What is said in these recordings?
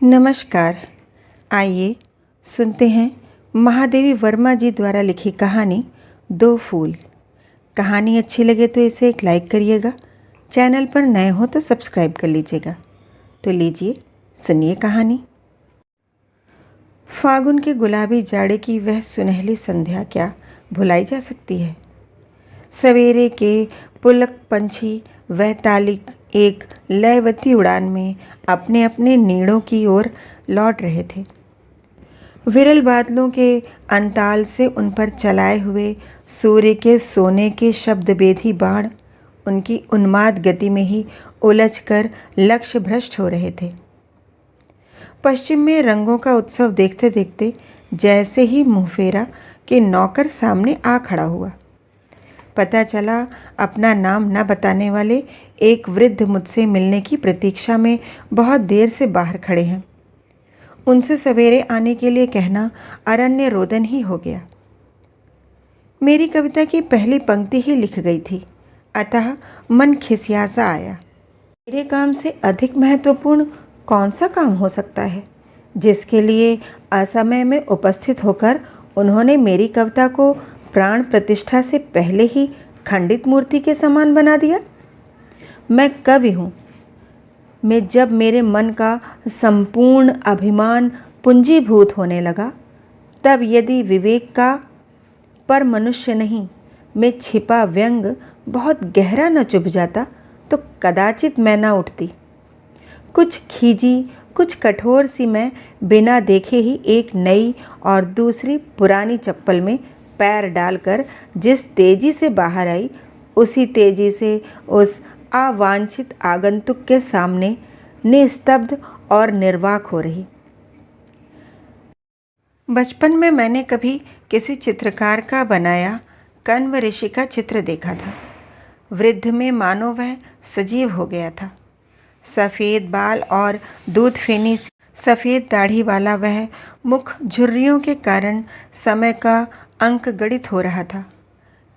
नमस्कार। आइए सुनते हैं महादेवी वर्मा जी द्वारा लिखी कहानी दो फूल। कहानी अच्छी लगे तो इसे एक लाइक करिएगा। चैनल पर नए हो तो सब्सक्राइब कर लीजिएगा। तो लीजिए सुनिए कहानी। फागुन के गुलाबी जाड़े की वह सुनहली संध्या क्या भुलाई जा सकती है। सवेरे के पुलक पंछी वैतालिक एक लयवती उड़ान में अपने अपने नीड़ों की ओर लौट रहे थे। विरल बादलों के अंताल से उन पर चलाए हुए सूर्य के सोने के शब्दभेदी बाण उनकी उन्माद गति में ही उलझकर लक्ष्य भ्रष्ट हो रहे थे। पश्चिम में रंगों का उत्सव देखते देखते जैसे ही मुहफेरा के नौकर सामने आ खड़ा हुआ, पता चला अपना नाम न बताने वाले एक वृद्ध मुझसे मिलने की प्रतीक्षा में बहुत देर से बाहर खड़े हैं। उनसे सवेरे आने के लिए कहना अरण्य रोदन ही हो गया। मेरी कविता की पहली पंक्ति ही लिख गई थी, अतः मन खिसिया सा आया। मेरे काम से अधिक महत्वपूर्ण कौन सा काम हो सकता है जिसके लिए असमय में उपस्थित होकर उन्होंने मेरी कविता को प्राण प्रतिष्ठा से पहले ही खंडित मूर्ति के समान बना दिया। मैं कवि हूँ। मैं जब मेरे मन का संपूर्ण अभिमान पूंजीभूत होने लगा, तब यदि विवेक का पर मनुष्य नहीं मैं छिपा व्यंग बहुत गहरा न चुभ जाता तो कदाचित मैं न उठती। कुछ खींची कुछ कठोर सी मैं बिना देखे ही एक नई और दूसरी पुरानी चप्पल में पैर डालकर जिस तेजी से बाहर आई, उसी तेजी से उस अवांछित आगंतुक के सामने निस्तब्ध और निर्वाक हो रही। बचपन में मैंने कभी किसी चित्रकार का बनाया कण्व ऋषि का चित्र देखा था। वृद्ध में मानो वह सजीव हो गया था। सफ़ेद बाल और दूध फेनी सफ़ेद दाढ़ी वाला वह मुख झुर्रियों के कारण समय का अंक गणित हो रहा था।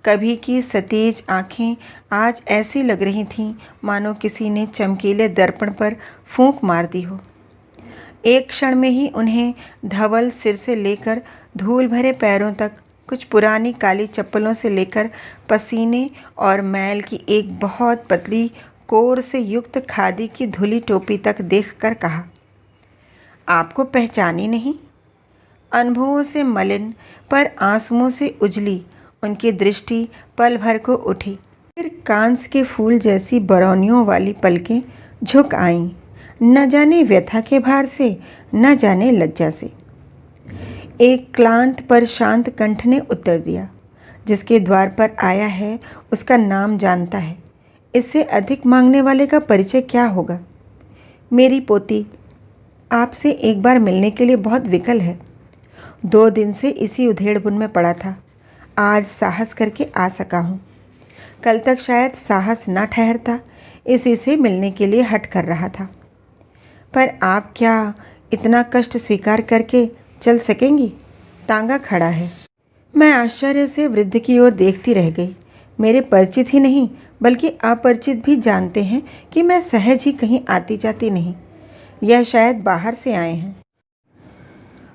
कभी की सतेज आँखें आज ऐसी लग रही थीं मानो किसी ने चमकीले दर्पण पर फूंक मार दी हो। एक क्षण में ही उन्हें धवल सिर से लेकर धूल भरे पैरों तक, कुछ पुरानी काली चप्पलों से लेकर पसीने और मैल की एक बहुत पतली कोर से युक्त खादी की धुली टोपी तक देखकर कहा, आपको पहचानी नहीं? अनुभवों से मलिन पर आंसुओं से उजली उनकी दृष्टि पल भर को उठी। फिर कांस के फूल जैसी बरौनियों वाली पलकें झुक आईं, न जाने व्यथा के भार से, न जाने लज्जा से। एक क्लांत पर शांत कंठ ने उत्तर दिया, जिसके द्वार पर आया है उसका नाम जानता है। इससे अधिक मांगने वाले का परिचय क्या होगा? मेरी पोती आपसे एक बार मिलने के लिए बहुत विकल है। 2 दिन से इसी उधेड़-बुन में पड़ा था। आज साहस करके आ सका हूँ। कल तक शायद साहस न ठहरता, इसी से मिलने के लिए हट कर रहा था। पर आप क्या इतना कष्ट स्वीकार करके चल सकेंगी? तांगा खड़ा है। मैं आश्चर्य से वृद्ध की ओर देखती रह गई। मेरे परिचित ही नहीं बल्कि अपरिचित भी जानते हैं कि मैं सहज ही कहीं आती जाती नहीं। यह शायद बाहर से आए हैं।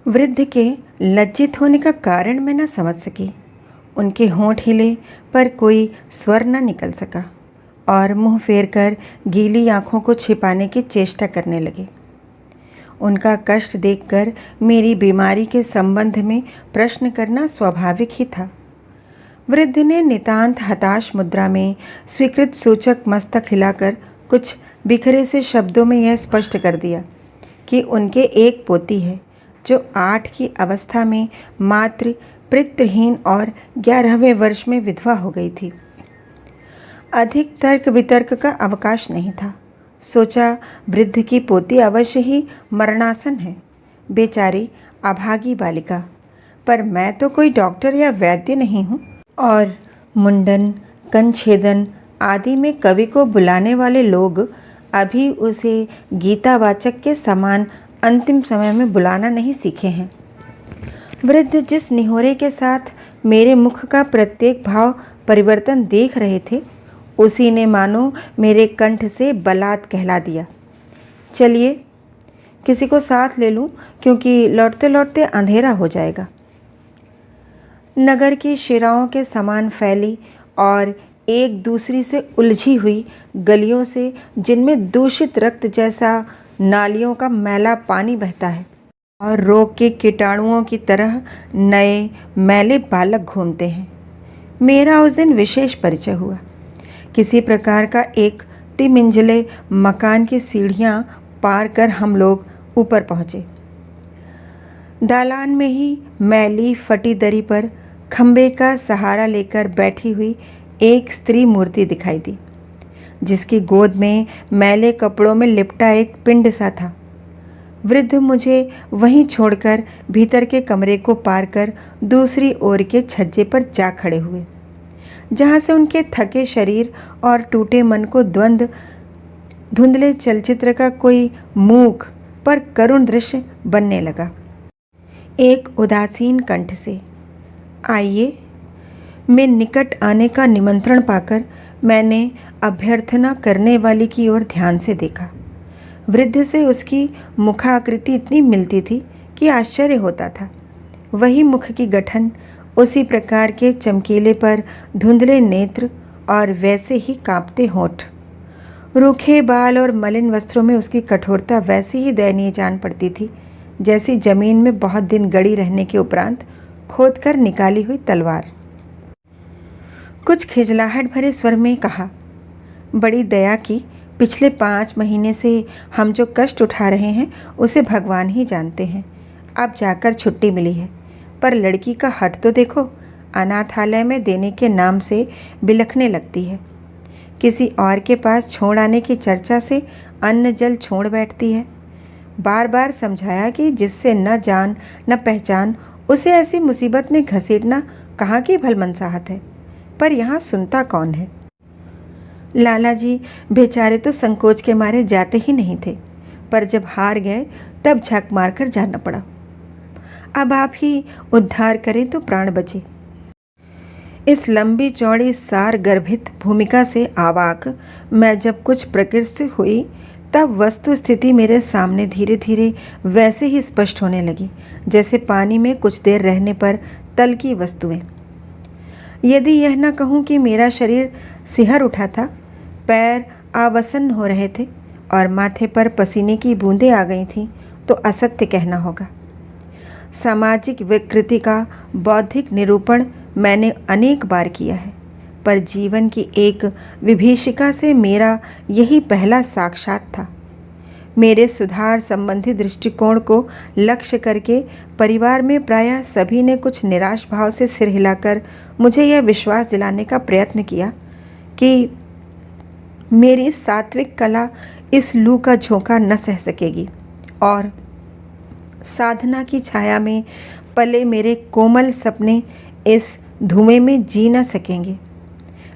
वृद्ध के लज्जित होने का कारण मैं न समझ सकी। उनके होंठ हिले पर कोई स्वर न निकल सका और मुंह फेर कर गीली आंखों को छिपाने की चेष्टा करने लगे। उनका कष्ट देखकर मेरी बीमारी के संबंध में प्रश्न करना स्वाभाविक ही था। वृद्ध ने नितांत हताश मुद्रा में स्वीकृत सूचक मस्तक हिलाकर कुछ बिखरे से शब्दों में यह स्पष्ट कर दिया कि उनके एक पोती है जो 8 की अवस्था में मात्र पितृहीन और 11वें वर्ष में विधवा हो गई थी। अधिक तर्क वितर्क का अवकाश नहीं था। सोचा वृद्ध की पोती अवश्य ही मरणासन है, बेचारी अभागी बालिका। पर मैं तो कोई डॉक्टर या वैद्य नहीं हूँ और मुंडन, कंछेदन आदि में कवि को बुलाने वाले लोग अभी उसे गीतावाचक के समान अंतिम समय में बुलाना नहीं सीखे हैं। वृद्ध जिस निहोरे के साथ मेरे मुख का प्रत्येक भाव परिवर्तन देख रहे थे, उसी ने मानो मेरे कंठ से बलात् कहला दिया। चलिए किसी को साथ ले लूं क्योंकि लौटते लौटते अंधेरा हो जाएगा। नगर की शिराओं के समान फैली और एक दूसरी से उलझी हुई गलियों से, जिनमें दूषित रक्त जैसा नालियों का मैला पानी बहता है और रोग के कीटाणुओं की तरह नए मैले बालक घूमते हैं, मेरा उस दिन विशेष परिचय हुआ। किसी प्रकार का एक तिमिंजले मकान की सीढ़ियां पार कर हम लोग ऊपर पहुँचे। दालान में ही मैली फटी दरी पर खंबे का सहारा लेकर बैठी हुई एक स्त्री मूर्ति दिखाई दी, जिसकी गोद में मैले कपड़ों में लिपटा एक पिंड सा था। वृद्ध मुझे वहीं छोड़कर भीतर के कमरे को पार कर दूसरी ओर के छज्जे पर जा खड़े हुए, जहाँ से उनके थके शरीर और टूटे मन को धुंधले चलचित्र का कोई मूक पर करुण दृश्य बनने लगा। एक उदासीन कंठ से आइए में निकट आने का निमंत्रण पाकर मैंने अभ्यर्थना करने वाली की ओर ध्यान से देखा। वृद्ध से उसकी मुखाकृति इतनी मिलती थी कि आश्चर्य होता था। वही मुख की गठन, उसी प्रकार के चमकीले पर धुंधले नेत्र और वैसे ही कांपते होंठ। रूखे बाल और मलिन वस्त्रों में उसकी कठोरता वैसी ही दयनीय जान पड़ती थी जैसी जमीन में बहुत दिन गड़ी रहने के उपरांत खोदकर निकाली हुई तलवार। कुछ खिजलाहट भरे स्वर में कहा, बड़ी दया की, पिछले 5 महीने से हम जो कष्ट उठा रहे हैं उसे भगवान ही जानते हैं। अब जाकर छुट्टी मिली है, पर लड़की का हट तो देखो, अनाथालय में देने के नाम से बिलखने लगती है। किसी और के पास छोड़ आने की चर्चा से अन्न जल छोड़ बैठती है। बार बार समझाया कि जिससे न जान न पहचान उसे ऐसी मुसीबत में घसीटना कहाँ की भलमनसाहत है, पर यहाँ सुनता कौन है। लाला जी बेचारे तो संकोच के मारे जाते ही नहीं थे, पर जब हार गए तब झक मारकर जाना पड़ा। अब आप ही उद्धार करें तो प्राण बचे। इस लंबी चौड़ी सार गर्भित भूमिका से आवाक मैं जब कुछ प्रकृति हुई, तब वस्तु स्थिति मेरे सामने धीरे धीरे वैसे ही स्पष्ट होने लगी जैसे पानी में कुछ देर रहने पर तल की वस्तुएं। यदि यह न कहूँ कि मेरा शरीर सिहर उठा था, पैर आवसन हो रहे थे और माथे पर पसीने की बूंदें आ गई थीं, तो असत्य कहना होगा। सामाजिक विकृति का बौद्धिक निरूपण मैंने अनेक बार किया है, पर जीवन की एक विभीषिका से मेरा यही पहला साक्षात था। मेरे सुधार संबंधी दृष्टिकोण को लक्ष्य करके परिवार में प्रायः सभी ने कुछ निराश भाव से सिर हिलाकर मुझे यह विश्वास दिलाने का प्रयत्न किया कि मेरी सात्विक कला इस लू का झोंका न सह सकेगी और साधना की छाया में पले मेरे कोमल सपने इस धुएं में जी न सकेंगे।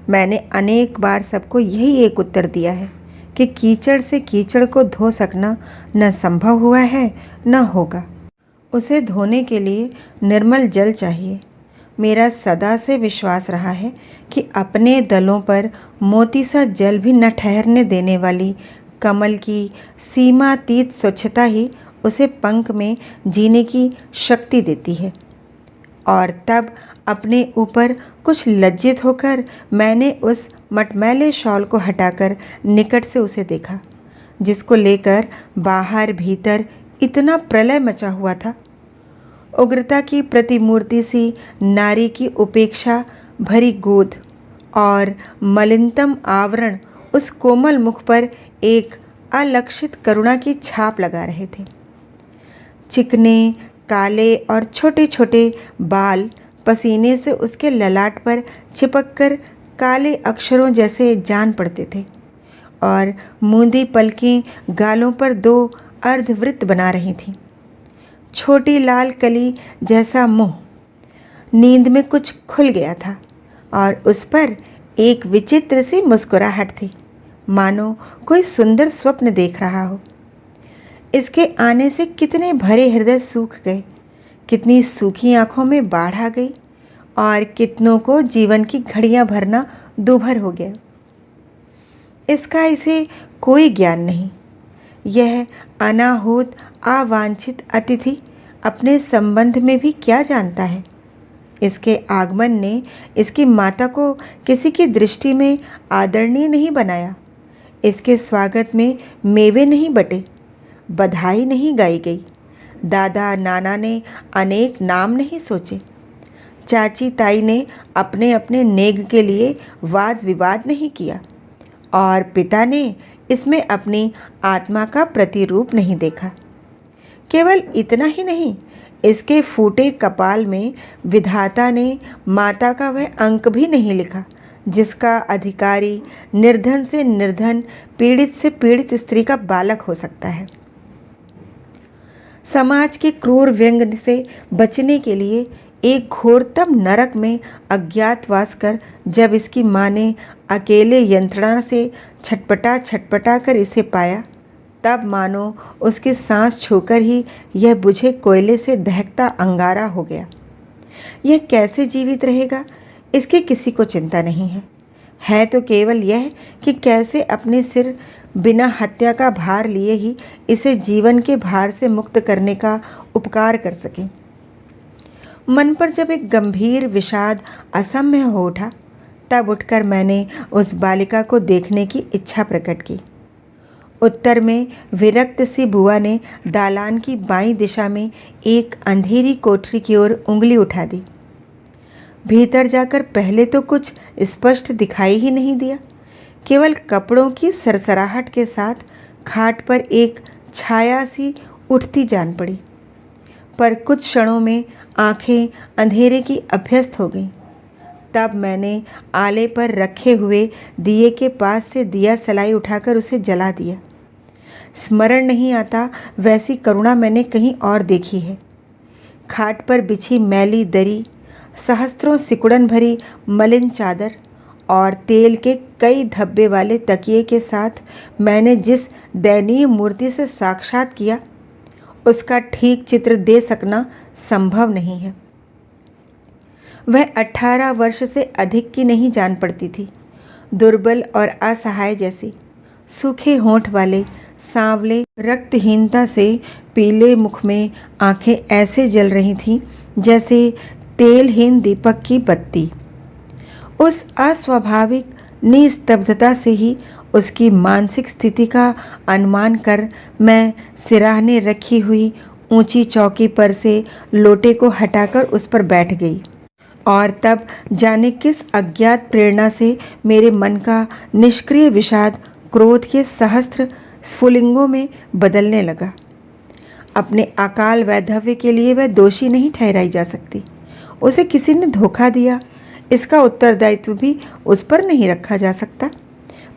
मैंने अनेक बार सबको यही एक उत्तर दिया है कि कीचड़ से कीचड़ को धो सकना न संभव हुआ है न होगा। उसे धोने के लिए निर्मल जल चाहिए। मेरा सदा से विश्वास रहा है कि अपने दलों पर मोती सा जल भी न ठहरने देने वाली कमल की सीमातीत स्वच्छता ही उसे पंख में जीने की शक्ति देती है। और तब अपने ऊपर कुछ लज्जित होकर मैंने उस मटमैले शॉल को हटाकर निकट से उसे देखा, जिसको लेकर बाहर भीतर इतना प्रलय मचा हुआ था। उग्रता की प्रतिमूर्ति सी नारी की उपेक्षा भरी गोद और मलिनतम आवरण उस कोमल मुख पर एक अलक्षित करुणा की छाप लगा रहे थे। चिकने काले और छोटे छोटे बाल पसीने से उसके ललाट पर चिपककर काले अक्षरों जैसे जान पड़ते थे और मूंदी पलकें गालों पर 2 अर्धवृत्त बना रही थीं। छोटी लाल कली जैसा मुंह नींद में कुछ खुल गया था और उस पर एक विचित्र सी मुस्कुराहट थी, मानो कोई सुंदर स्वप्न देख रहा हो। इसके आने से कितने भरे हृदय सूख गए, कितनी सूखी आंखों में बाढ़ आ गई और कितनों को जीवन की घड़ियां भरना दूभर हो गया। इसका इसे कोई ज्ञान नहीं। यह अनाहूत अवांछित अतिथि अपने संबंध में भी क्या जानता है। इसके आगमन ने इसकी माता को किसी की दृष्टि में आदरणीय नहीं बनाया। इसके स्वागत में मेवे नहीं बटे, बधाई नहीं गाई गई, दादा नाना ने अनेक नाम नहीं सोचे, चाची ताई ने अपने अपने नेग के लिए वाद विवाद नहीं किया, और पिता ने इसमें अपनी आत्मा का प्रतिरूप नहीं देखा। केवल इतना ही नहीं, इसके फूटे कपाल में विधाता ने माता का वह अंक भी नहीं लिखा जिसका अधिकारी निर्धन से निर्धन, पीड़ित से पीड़ित स्त्री का बालक हो सकता है। समाज के क्रूर व्यंग से बचने के लिए एक घोरतम नरक में अज्ञातवास कर जब इसकी माँ ने अकेले यंत्रणा से छटपटा कर इसे पाया, तब मानो उसकी सांस छूकर ही यह बुझे कोयले से दहकता अंगारा हो गया। यह कैसे जीवित रहेगा, इसकी किसी को चिंता नहीं है तो केवल यह कि कैसे अपने सिर बिना हत्या का भार लिए ही इसे जीवन के भार से मुक्त करने का उपकार कर सके। मन पर जब एक गंभीर विषाद असम्य हो उठा, तब उठकर मैंने उस बालिका को देखने की इच्छा प्रकट की। उत्तर में विरक्त सी बुआ ने दालान की बाईं दिशा में एक अंधेरी कोठरी की ओर उंगली उठा दी। भीतर जाकर पहले तो कुछ स्पष्ट दिखाई ही नहीं दिया, केवल कपड़ों की सरसराहट के साथ खाट पर एक छाया सी उठती जान पड़ी। पर कुछ क्षणों में आंखें अंधेरे की अभ्यस्त हो गईं। तब मैंने आले पर रखे हुए दिए के पास से दिया सलाई उठाकर उसे जला दिया। स्मरण नहीं आता वैसी करुणा मैंने कहीं और देखी है। खाट पर बिछी मैली दरी, सहस्त्रों सिकुड़न भरी मलिन चादर और तेल के कई धब्बे वाले तकिए के साथ मैंने जिस दयनीय मूर्ति से साक्षात किया, उसका ठीक चित्र दे सकना संभव नहीं है। वह 18 वर्ष से अधिक की नहीं जान पड़ती थी, दुर्बल और असहाय जैसी। सूखे होंठ वाले, सांवले, रक्तहीनता से पीले मुख में आंखें ऐसे जल रही थीं जैसे तेलहीन दीपक की बत्ती। उस अस्वाभाविक निस्तब्धता से ही उसकी मानसिक स्थिति का अनुमान कर मैं सिराहने रखी हुई ऊंची चौकी पर से लोटे को हटाकर उस पर बैठ गई, और तब जाने किस अज्ञात प्रेरणा से मेरे मन का निष्क्रिय विषाद क्रोध के सहस्त्र स्फुलिंगों में बदलने लगा। अपने अकाल वैधव्य के लिए वह दोषी नहीं ठहराई जा सकती। उसे किसी ने धोखा दिया, इसका उत्तरदायित्व भी उस पर नहीं रखा जा सकता।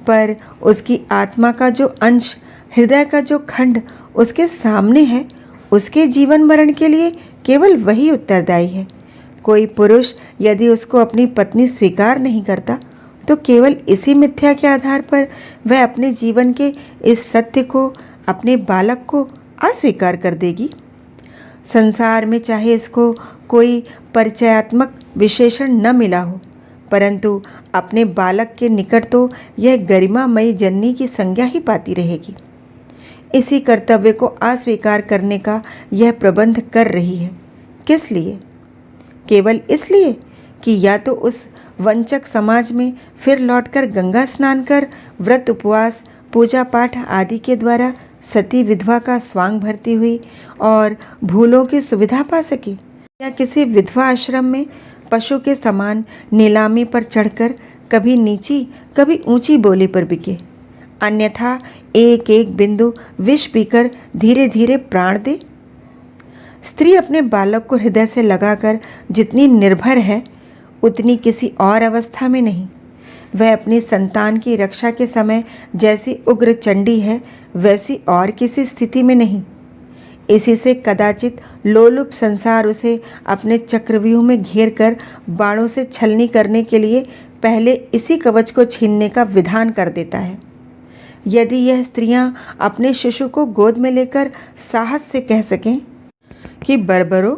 पर उसकी आत्मा का जो अंश, हृदय का जो खंड उसके सामने है, उसके जीवन मरण के लिए केवल वही उत्तरदायी है। कोई पुरुष यदि उसको अपनी पत्नी स्वीकार नहीं करता, तो केवल इसी मिथ्या के आधार पर वह अपने जीवन के इस सत्य को, अपने बालक को अस्वीकार कर देगी। संसार में चाहे इसको कोई परिचयात्मक विशेषण न मिला हो, परंतु अपने बालक के निकट तो यह गरिमामयी जननी की संज्ञा ही पाती रहेगी। इसी कर्तव्य को अस्वीकार करने का यह प्रबंध कर रही है। किस लिए? केवल इसलिए कि या तो उस वंचक समाज में फिर लौटकर गंगा स्नान कर व्रत, उपवास, पूजा पाठ आदि के द्वारा सती विधवा का स्वांग भरती हुई और भूलों की सुविधा पा सके, या किसी विधवा आश्रम में पशु के समान नीलामी पर चढ़कर कभी नीची कभी ऊंची बोली पर बिके, अन्यथा एक एक बिंदु विष पीकर धीरे धीरे प्राण दे। स्त्री अपने बालक को हृदय से लगाकर जितनी निर्भर है, उतनी किसी और अवस्था में नहीं। वह अपनी संतान की रक्षा के समय जैसी उग्र चंडी है, वैसी और किसी स्थिति में नहीं। इसी से कदाचित लोलुप संसार उसे अपने चक्रव्यूह में घेर कर बाणों से छलनी करने के लिए पहले इसी कवच को छीनने का विधान कर देता है। यदि यह स्त्रियां अपने शिशु को गोद में लेकर साहस से कह सकें कि बर्बरो,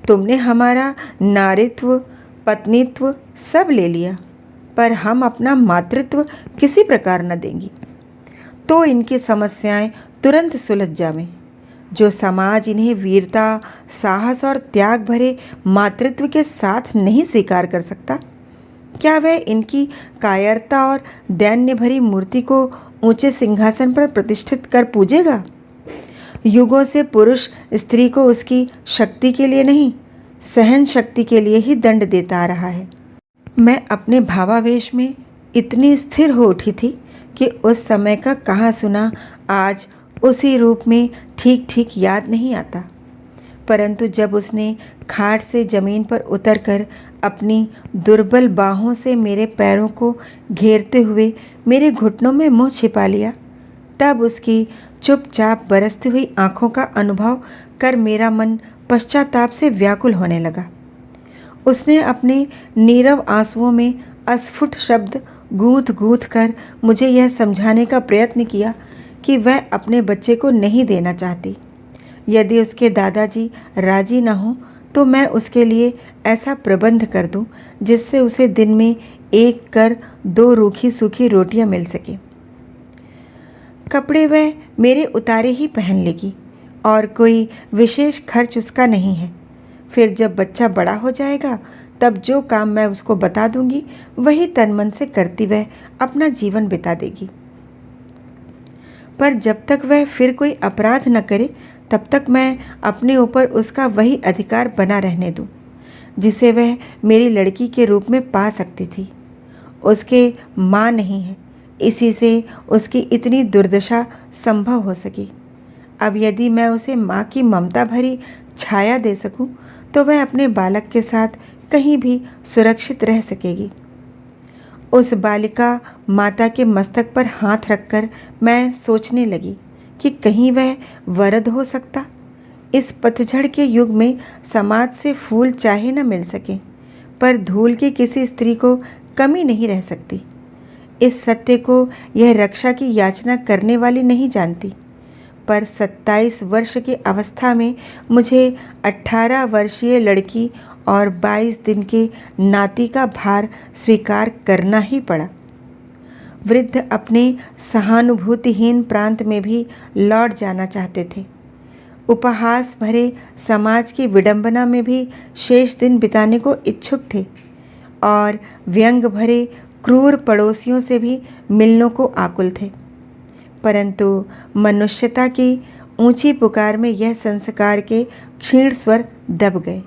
तुमने हमारा नारीत्व, पत्नीत्व सब ले लिया, पर हम अपना मातृत्व किसी प्रकार न देंगी, तो इनकी समस्याएं तुरंत सुलझ जावें। जो समाज इन्हें वीरता, साहस और त्याग भरे मातृत्व के साथ नहीं स्वीकार कर सकता? क्या वह इनकी कायरता और दैन्य भरी मूर्ति को ऊंचे सिंहासन पर प्रतिष्ठित कर पूजेगा? युगों से पुरुष स्त्री को उसकी शक्ति के लिए नहीं, सहन शक्ति के लिए ही दंड देता आ रहा है। मैं अपने भावावेश में इतनी स्थिर हो उठी थी कि उस समय का कहा सुना आज उसी रूप में ठीक ठीक याद नहीं आता। परंतु जब उसने खाट से ज़मीन पर उतरकर अपनी दुर्बल बाहों से मेरे पैरों को घेरते हुए मेरे घुटनों में मुंह छिपा लिया, तब उसकी चुपचाप बरसती हुई आंखों का अनुभव कर मेरा मन पश्चाताप से व्याकुल होने लगा। उसने अपने नीरव आंसुओं में अस्फुट शब्द गूंथ गूंथ कर मुझे यह समझाने का प्रयत्न किया कि वह अपने बच्चे को नहीं देना चाहती। यदि उसके दादाजी राजी न हों तो मैं उसके लिए ऐसा प्रबंध कर दूं जिससे उसे दिन में एक कर 2 रूखी सूखी रोटियां मिल सके। कपड़े वह मेरे उतारे ही पहन लेगी और कोई विशेष खर्च उसका नहीं है। फिर जब बच्चा बड़ा हो जाएगा तब जो काम मैं उसको बता दूंगी वही तन मन से करती वह अपना जीवन बिता देगी। पर जब तक वह फिर कोई अपराध न करे तब तक मैं अपने ऊपर उसका वही अधिकार बना रहने दूं जिसे वह मेरी लड़की के रूप में पा सकती थी। उसके माँ नहीं है, इसी से उसकी इतनी दुर्दशा संभव हो सकी। अब यदि मैं उसे माँ की ममता भरी छाया दे सकूं तो वह अपने बालक के साथ कहीं भी सुरक्षित रह सकेगी। उस बालिका माता के मस्तक पर हाथ रखकर मैं सोचने लगी कि कहीं वह वरद हो सकता। इस पतझड़ के युग में समाज से फूल चाहे न मिल सके, पर धूल की किसी स्त्री को कमी नहीं रह सकती। इस सत्य को यह रक्षा की याचना करने वाली नहीं जानती, पर 27 वर्ष की अवस्था में मुझे 18 वर्षीय लड़की और 22 दिन के नाती का भार स्वीकार करना ही पड़ा। वृद्ध अपने सहानुभूतिहीन प्रांत में भी लौट जाना चाहते थे। उपहास भरे समाज की विडंबना में भी शेष दिन बिताने को इच्छुक थे और व्यंग भरे क्रूर पड़ोसियों से भी मिलने को आकुल थे। परंतु मनुष्यता की ऊंची पुकार में यह संस्कार के क्षीण स्वर दब गए।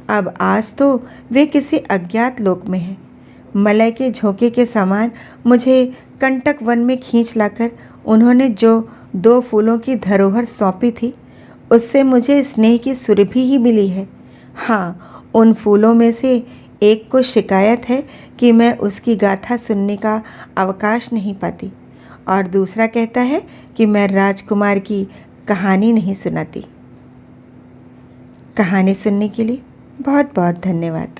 अब आज तो वे किसी अज्ञात लोक में हैं। मलय के झोंके के समान मुझे कंटक वन में खींच लाकर उन्होंने जो 2 फूलों की धरोहर सौंपी थी उससे मुझे स्नेह की सुरभि ही मिली है। हाँ, उन फूलों में से एक को शिकायत है कि मैं उसकी गाथा सुनने का अवकाश नहीं पाती और दूसरा कहता है कि मैं राजकुमार की कहानी नहीं सुनाती। कहानी सुनने के लिए बहुत बहुत धन्यवाद।